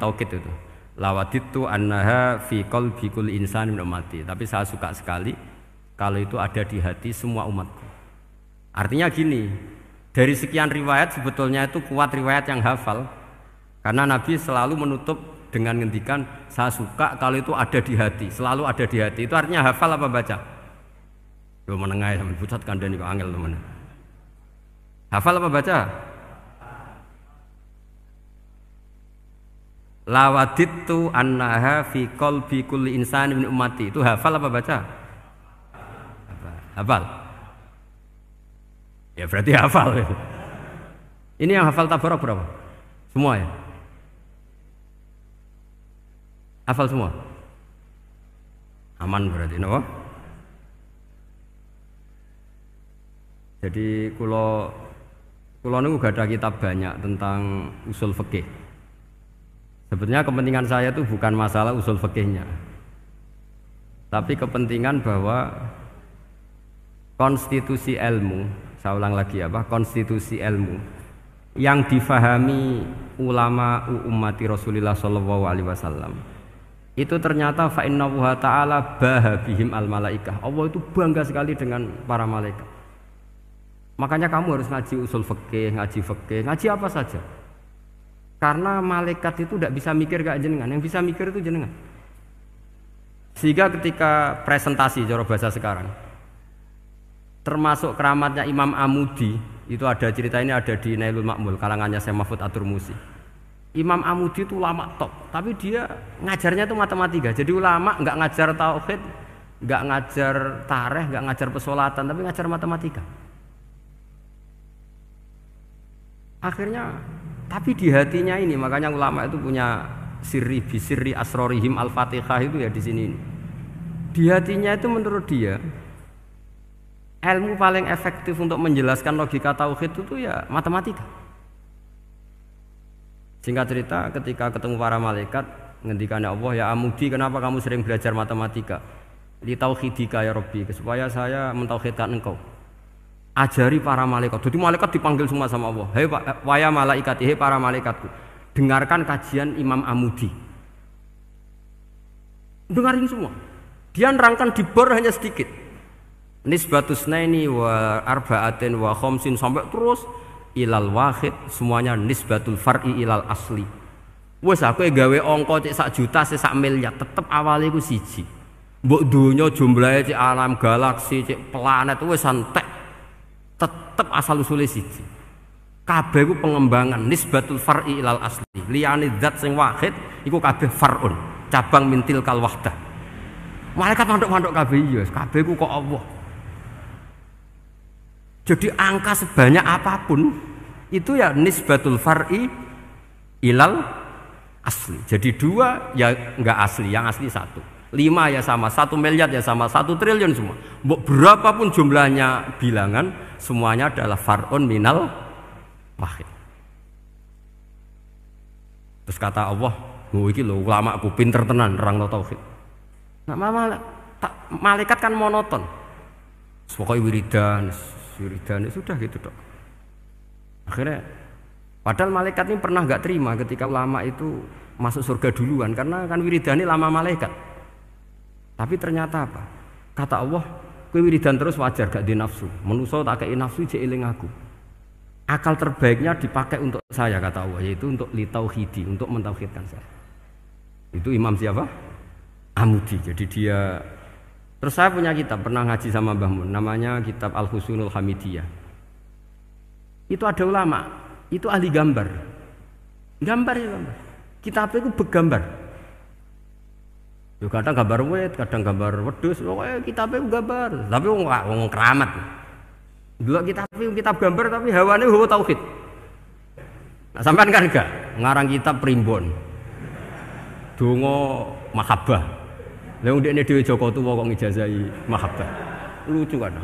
tauhid itu. Lawaditu annaha fi qalbi kulli insanin min ummati. Tapi saya suka sekali kalau itu ada di hati semua umatku. Artinya gini, dari sekian riwayat sebetulnya itu kuat riwayat yang hafal. Karena Nabi selalu menutup dengan ngendikan saya suka kalau itu ada di hati, selalu ada di hati. Itu artinya hafal apa baca? Lo menengah sampai pucat kandani kok angel teman. Hafal apa baca? Lawaditu annaha fi qalbi kulli insani min ummati. Itu hafal apa baca? Hafal. Ya berarti hafal. Ini yang hafal tabarok berapa? Semua ya? Hafal semua? Aman berarti, no? Jadi kulo niku gak ada kitab banyak tentang usul fikih. Sebetulnya kepentingan saya itu bukan masalah usul fikihnya, tapi kepentingan bahwa konstitusi ilmu, saya ulang lagi apa, konstitusi ilmu yang difahami ulama ummati Rasulullah sallallahu alaihi wasallam itu ternyata fa innahu ta'ala bahabihim al malaikah. Allah itu bangga sekali dengan para malaikat. Makanya kamu harus ngaji usul fikih, ngaji apa saja. Karena malaikat itu tidak bisa mikir gak jenengan, yang bisa mikir itu jenengan. Sehingga ketika presentasi cara bahasa sekarang, termasuk keramatnya Imam Amudi, itu ada cerita ini ada di Nailul Ma'mul kalangannya Syekh Mahfud At-Turmusi. Imam Amudi itu ulama top, tapi dia ngajarnya itu matematika. Jadi ulama nggak ngajar tauhid, nggak ngajar tarikh, nggak ngajar pesolatan, tapi ngajar matematika. Akhirnya, tapi di hatinya ini, makanya ulama itu punya bisirri asrorihim al-fatihah itu ya di sini. Di hatinya itu menurut dia ilmu paling efektif untuk menjelaskan logika tauhid itu ya matematika. Singkat cerita, ketika ketemu para malaikat, ngendikannya Allah, ya Amudi, kenapa kamu sering belajar matematika? Li tauhidika ya Rabbi, supaya saya mentauhidkan engkau. Ajari para malaikat. Jadi malaikat dipanggil semua sama Allah. Hei waya malaikati, hei para malaikatku, dengarkan kajian Imam Amudi. Dengarin semua. Dia nerangkan di bor hanya sedikit. Nisbatus naini wa arba'atin wa khamsin sampai terus ilal wahid, semuanya nisbatul far'i ilal asli. Wes aku gawe angka cek 1 juta, cek 1 miliar, tetep awalnya iku siji. Mbok donya jumlahe cek alam galaksi, cek planet wes santek. Tetep asal usulnya siji. Kabeh ku pengembangan nisbatul far'i ilal asli. Liyane zat sing wahid iku kabeh far'un, cabang mintil kal wahdah. Malaikat manduk-manduk kabeh iya, kabeh ku kok Allah. Jadi angka sebanyak apapun itu ya nisbatul far'i ilal asli. Jadi 2 ya enggak asli, yang asli 1. 5 ya sama, 1 miliar ya sama, 1 triliun semua. Berapapun jumlahnya bilangan, semuanya adalah far'un minal wahid. Terus kata Allah, oh iki lho ulama aku pinter tenan nerangno tauhid. Nah, malaikat kan monoton. Pokoknya wiridan sudah gitu dok. Akhirnya, padahal malaikat ini pernah nggak terima ketika ulama itu masuk surga duluan, karena kan wiridan ini lama malaikat. Tapi ternyata apa? Kata Allah, kowe wiridan terus wajar gak di nafsu. Manusa tak kei nafsu jek eling aku. Akal terbaiknya dipakai untuk saya kata Allah, yaitu untuk litauhidi, untuk mentauhidkan saya. Itu Imam siapa? Amudi. Jadi dia. Terus saya punya kitab, pernah ngaji sama Mbah Mun, namanya kitab Al-Husunul Hamidiyah. Itu ada ulama, itu ahli gambar. Gambar. Kitabnya itu bergambar. Kadang gambar wit, kadang gambar wedhus, pokoknya kitabnya gambar. Tapi wong keramat. Dulu kitab gambar tapi hawane hawa tauhid. Nah, sampean kan enggak ngarang kitab primbon. Donga mahabbah. Lah ndekne dhewe Joko Tuwa kok ngijazahi mahabbah. Lucu kan.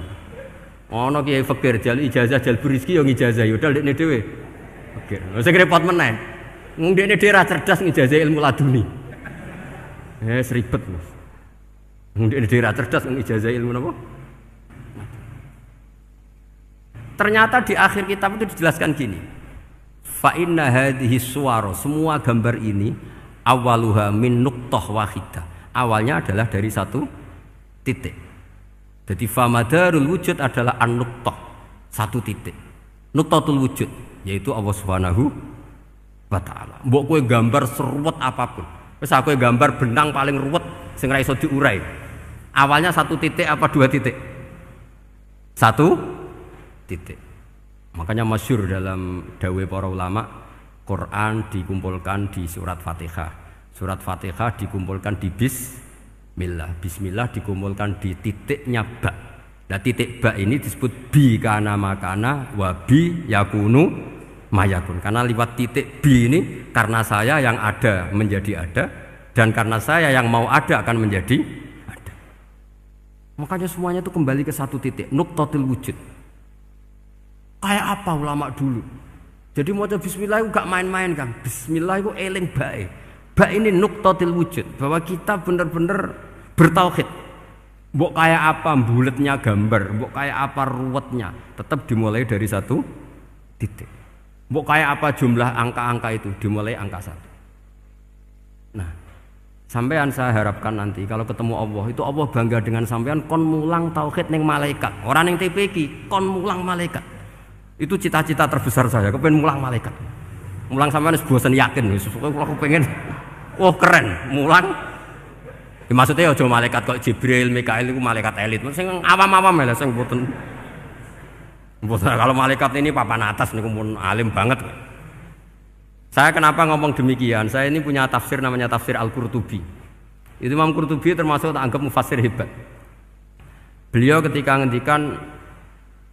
Ana kiai fakir jal ijazah jal rezeki yo ngijazahi padahal ndekne dhewe fakir. Lha sing repot meneh. Wong ndekne dhewe ra cerdas ngijazahi ilmu laduni. Seribet. Wong ndekne dhewe ra cerdas ngijazahi ilmu napa? Ternyata di akhir kitab itu dijelaskan gini. Fa inna hadhihi suwara, semua gambar ini Awaluha min nuqtah wahidah. Awalnya adalah dari satu titik. Jadi famadarul wujud adalah an-nuqtah, satu titik. Nuqtatul wujud yaitu Allah Subhanahu wa taala. Mbok kowe gambar seruwet apapun. Wis aku gambar benang paling ruwet sing ra iso diurai. Awalnya satu titik apa dua titik? Satu titik. Makanya masyhur dalam dawuh para ulama, Quran dikumpulkan di surat Fatihah. Surat Fatihah dikumpulkan di Bismillah. Bismillah dikumpulkan di titiknya ba. Nah titik ba ini disebut bi kana makana wa bi yakunu mayakun. Karena lewat titik bi ini karena saya yang ada menjadi ada dan karena saya yang mau ada akan menjadi ada. Makanya semuanya itu kembali ke satu titik, nuqtatul wujud. Kayak apa ulama dulu? Jadi mau bismillah itu gak main-main kan. Bismillah itu eling bae. Ba ini nuqtatul wujud, bahwa kita benar-benar bertauhid. Mbok kayak apa buletnya gambar, mbok kayak apa ruwetnya, tetap dimulai dari satu titik. Mbok kayak apa jumlah angka-angka itu, dimulai angka satu. Nah, sampean saya harapkan nanti kalau ketemu Allah, itu Allah bangga dengan sampean kon mulang tauhid ning malaikat. Orang yang TPK kon mulang malaikat. Itu cita-cita terbesar saya, kepengen mulang malaikat. Mulang sampean wis bosen yakin, wis aku pengen oh keren, mulang. Ya, maksudnya aja malaikat kok Jibril, Mikail itu malaikat elit. Sing awam-awam ya, sing mboten. Kalau malaikat ini papan atas niku pun alim banget. Saya kenapa ngomong demikian? Saya ini punya tafsir namanya tafsir Al-Qurtubi. Itu Imam Qurtubi termasuk tak anggap mufassir hebat. Beliau ketika ngendikan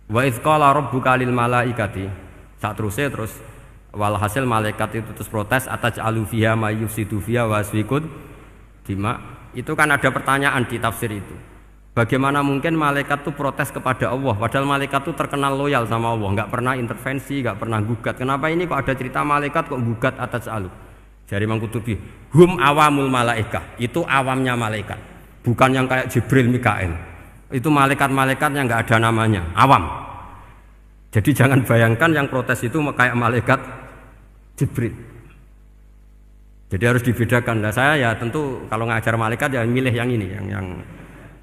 wa idz qala rabbuka lil malaikati, saat terus walhasil malaikat itu terus protes ataj'alu fiha may yufsidu fiha wa yasfikud dima. Itu kan ada pertanyaan di tafsir itu. Bagaimana mungkin malaikat itu protes kepada Allah, padahal malaikat itu terkenal loyal sama Allah, nggak pernah intervensi, nggak pernah gugat. Kenapa ini kok ada cerita malaikat kok gugat atas alu? Jadi Imam Qurtubi, hum awamul malaikah, itu awamnya malaikat, bukan yang kayak Jibril, Mikail. Itu malaikat-malaikat yang nggak ada namanya, awam. Jadi jangan bayangkan yang protes itu kayak malaikat Jibril. Jadi harus dibedakan. Nah, saya ya tentu kalau ngajar malaikat ya milih yang ini,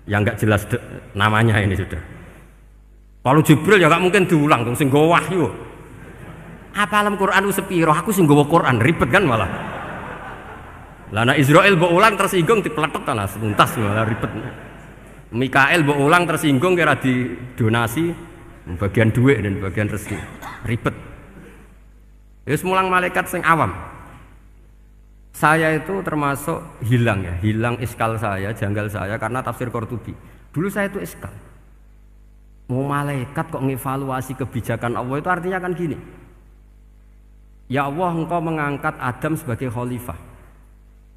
yang nggak jelas namanya ini sudah. Kalau Jibril ya nggak mungkin diulang, sing nggawa wahyu. Apa alam Quran itu sepiro? Aku sing nggawa Quran ribet kan malah. Lah nek Israil mbok ulang tersinggung dipletet lah tuntas malah ribet. Mikael mbok ulang tersinggung kira di donasi bagian duit dan bagian rezeki. Ribet. Ya mulang malaikat sing awam. Saya itu termasuk hilang iskal saya, janggal saya karena tafsir Qurtubi. Dulu saya itu iskal. Mau malaikat kok ngevaluasi kebijakan Allah itu artinya kan gini. Ya Allah, engkau mengangkat Adam sebagai khalifah.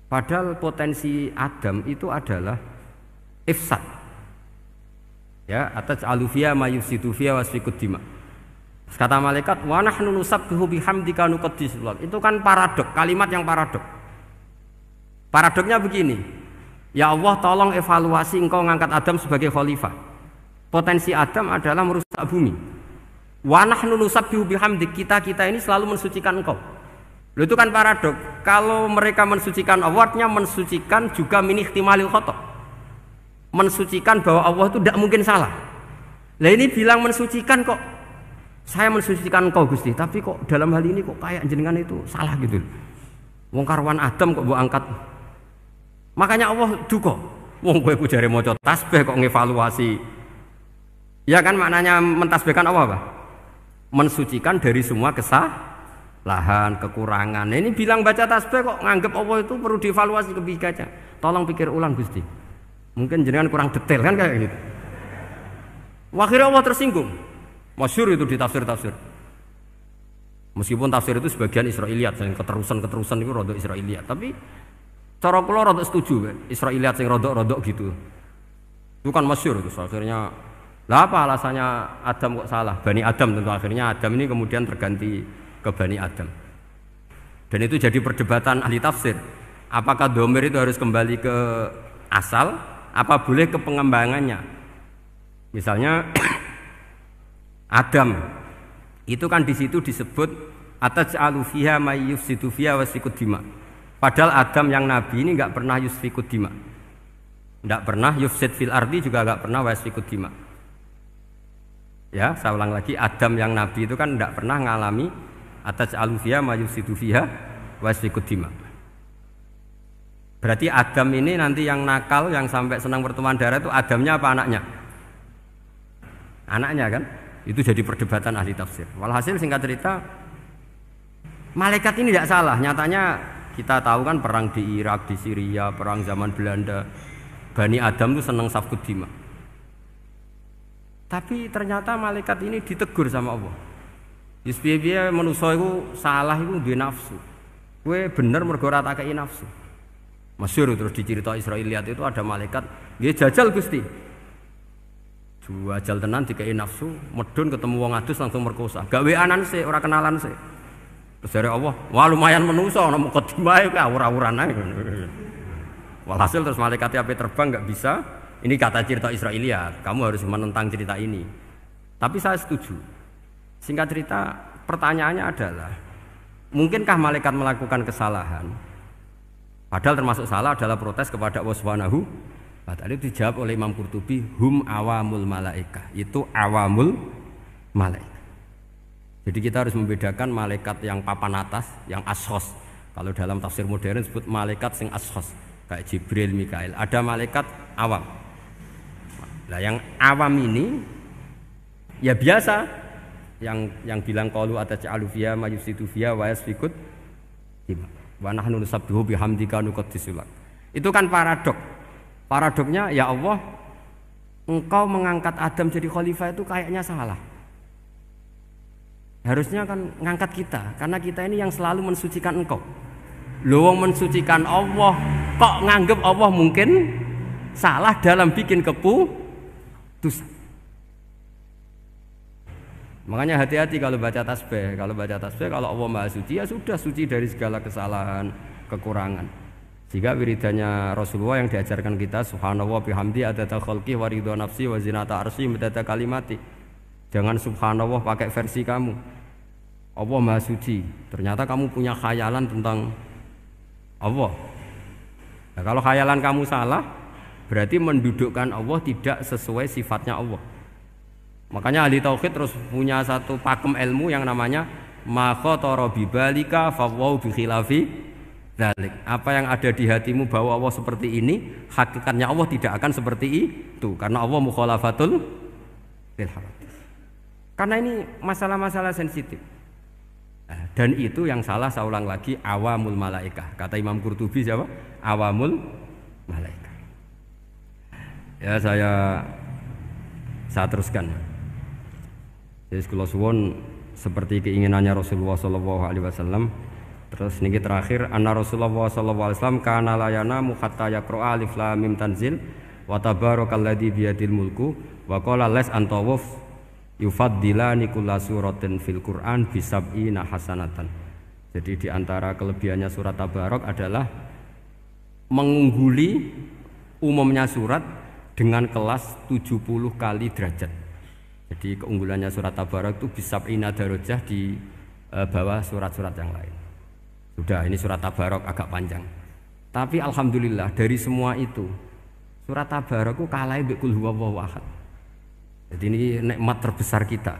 Padahal potensi Adam itu adalah ifsad. Ya, ataj'alu fiha may yufsidu fiha wa yasfikud dima. Kata malaikat, wa nahnu nusabbihu bihamdika nuqaddis lak. Itu kan paradok, kalimat yang paradok. Paradoknya begini, ya Allah tolong evaluasi engkau ngangkat Adam sebagai khalifah. Potensi Adam adalah merusak bumi. Wa nahnu nusabbihu bihamdik, kita ini selalu mensucikan engkau. Loh, itu kan paradok. Kalau mereka mensucikan Allah, artinya mensucikan juga min ihtimalil khata'. Mensucikan bahwa Allah itu tidak mungkin salah. Lah ini bilang mensucikan kok. Saya mensucikan engkau Gusti, tapi kok dalam hal ini kok kayak jenengan itu salah gitu. Wong karwan Adam kok mbok angkat. Makanya Allah duka. Wong kowe ku jare maca tasbih kok ngevaluasi. Ya kan maknanya mentasbihkan Allah apa? Mensucikan dari semua kesalahan, kekurangan. Nah, ini bilang baca tasbih kok nganggep Allah itu perlu dievaluasi kebijakannya. Tolong pikir ulang Gusti. Mungkin jenengan kurang detail kan kayak gitu. Akhirnya Allah tersinggung. Masyhur itu di tafsir-tafsir. Meskipun tafsir itu sebagian Israiliyat, yang keterusan itu rodok Israiliyat, tapi cara kula rodok setuju, Israiliyat sing rodok-rodok gitu. Itu kan masyhur itu. Akhirnya, lah apa alasannya Adam kok salah? Bani Adam tentu akhirnya Adam ini kemudian terganti ke Bani Adam. Dan itu jadi perdebatan ahli tafsir. Apakah dhamir itu harus kembali ke asal? Apa boleh ke pengembangannya? Misalnya Adam itu kan di situ disebut ataj'alu fiha may yufsidu fiha wa yasfikud dima. Padahal Adam yang nabi ini nggak pernah yusfikud dima, nggak pernah yufsid fil ardi, juga nggak pernah wasfikud dima. Ya, saya ulang lagi, Adam yang nabi itu kan nggak pernah ngalami atas alufia mayusidu fiha wasfikud dima. Berarti Adam ini nanti yang nakal, yang sampai senang pertumpahan darah itu Adamnya apa anaknya? Anaknya kan? Itu jadi perdebatan ahli tafsir. Walhasil singkat cerita, malaikat ini tidak salah. Nyatanya kita tahu kan perang di Irak, di Syria, perang zaman Belanda, Bani Adam itu senang safkud dima. Tapi ternyata malaikat ini ditegur sama Allah. Yusbiya manusia itu salah itu di nafsu. Gue bener mergo ora tak kei nafsu. Masyhur terus dicerita Israiliyat itu ada malaikat, nggih jajal Gusti. Jajal tenan dikei nafsu, medun ketemu wong adus langsung merkosa. Gak weanan sih, ora kenalan sih. Terus dari Allah, wah lumayan menusa ana mukadimah ae ora-uran ae. Walhasil terus malaikatnya ape terbang nggak bisa. Ini kata cerita Israiliyat, kamu harus menentang cerita ini. Tapi saya setuju. Singkat cerita, pertanyaannya adalah, mungkinkah malaikat melakukan kesalahan? Padahal termasuk salah adalah protes kepada Allah Subhanahu wa ta'ala. Itu dijawab oleh Imam Qurtubi, hum awamul malaikah. Itu awamul malaikat. Jadi kita harus membedakan malaikat yang papan atas, yang ashos. Kalau dalam tafsir modern disebut malaikat sing ashos, kayak Jibril, Mikail. Ada malaikat awam. Nah, yang awam ini ya biasa, yang bilang qalu ataj'alu fiha ma yufsidu fiha wa yasfikut dima wa nahnu nusabbihu bihamdika nuqaddisu lak. Itu kan paradok. Paradoknya ya Allah, engkau mengangkat Adam jadi khalifah itu kayaknya salah. Harusnya kan ngangkat kita, karena kita ini yang selalu mensucikan engkau. Loh, mensucikan Allah, kok nganggep Allah mungkin salah dalam bikin keputusan. Makanya hati-hati kalau baca tasbih. Kalau baca tasbih, kalau Allah Maha Suci, ya sudah suci dari segala kesalahan, kekurangan. Jika wiridannya Rasulullah yang diajarkan kita, subhanallah bihamdi adada khalqi wa ridha nafsi wa zinata arsy midada kalimati. Jangan subhanallah pakai versi kamu. Allah Maha Suci. Ternyata kamu punya khayalan tentang Allah. Nah, kalau khayalan kamu salah, berarti mendudukkan Allah tidak sesuai sifatnya Allah. Makanya ahli tauhid terus punya satu pakem ilmu yang namanya ma khatara bi balika fa wa bi khilafi dzalik. Apa yang ada di hatimu bahwa Allah seperti ini, hakikatnya Allah tidak akan seperti itu, karena Allah mukhalafatul lil hawadits. Karena ini masalah-masalah sensitif. Nah, dan itu yang salah, saya ulang lagi, awamul malaikah. Kata Imam Qurtubi siapa? Awamul malaikah. Ya saya teruskan. Jadi kula suwun seperti keinginannya Rasulullah sallallahu alaihi wasallam. Terus niki terakhir, anna Rasulullah sallallahu alaihi wasallam kana la yanamu hatta yaqra alif lam mim tanzil wa tabarakalladzi biyadil mulku wa qala las antawuf yufaddilani kulla suratin fil Qur'an bisab'ina hasanatan. Jadi di antara kelebihannya surat Tabarok adalah mengungguli umumnya surat dengan kelas 70 kali derajat. Jadi keunggulannya surat Tabarok itu bisab'ina darajah di bawah surat-surat yang lain. Sudah, ini surat Tabarok agak panjang. Tapi alhamdulillah dari semua itu surat Tabarok itu kalah mbek qul huwallahu ahad. Jadi ini nikmat terbesar kita.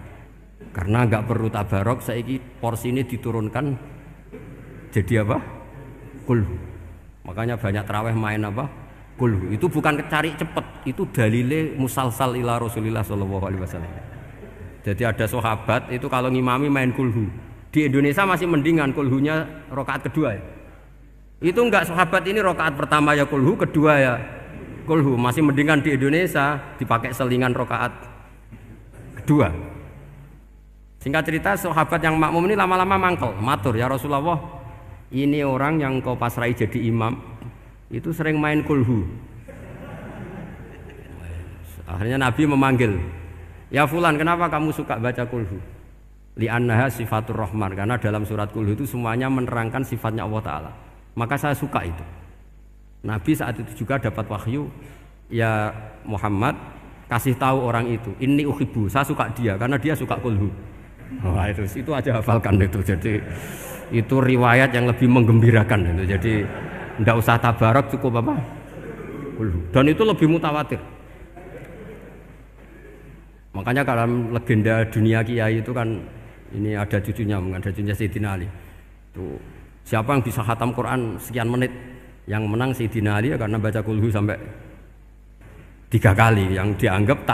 Karena enggak perlu Tabarok, saiki porsi ini diturunkan jadi apa? Qul. Makanya banyak tarawih main apa? Qul. Itu bukan cari cepet, itu dalile musalsal ila Rasulillah sallallahu alaihi wasallam. Jadi ada sahabat itu kalau ngimami main kulhu. Di Indonesia masih mendingan kulhunya rakaat kedua ya. Itu enggak, sahabat ini rakaat pertama ya kulhu, kedua ya kulhu. Masih mendingan di Indonesia dipakai selingan rakaat kedua. Singkat cerita, sahabat yang makmum ini lama-lama mangkel, matur, ya Rasulullah, ini orang yang kau pasrai jadi imam itu sering main kulhu. Akhirnya Nabi memanggil, ya fulan, kenapa kamu suka baca kulhu? Li'annaha sifatur rahman, karena dalam surat kulhu itu semuanya menerangkan sifatnya Allah Ta'ala. Maka saya suka itu. Nabi saat itu juga dapat wahyu, ya Muhammad, kasih tahu orang itu, inni uhibbu, saya suka dia karena dia suka kulhu. Wah, itu aja hafalkan itu. Jadi itu riwayat yang lebih menggembirakan gitu. Jadi ndak usah tabarak, cukup apa? Dan itu lebih mutawatir. Makanya dalam legenda dunia kiai itu kan ini ada cucunya Sayyidina Ali. Tuh, siapa yang bisa khatam Quran sekian menit, yang menang Sayyidina Ali ya, karena baca kulhu sampai 3 kali, yang dianggap tak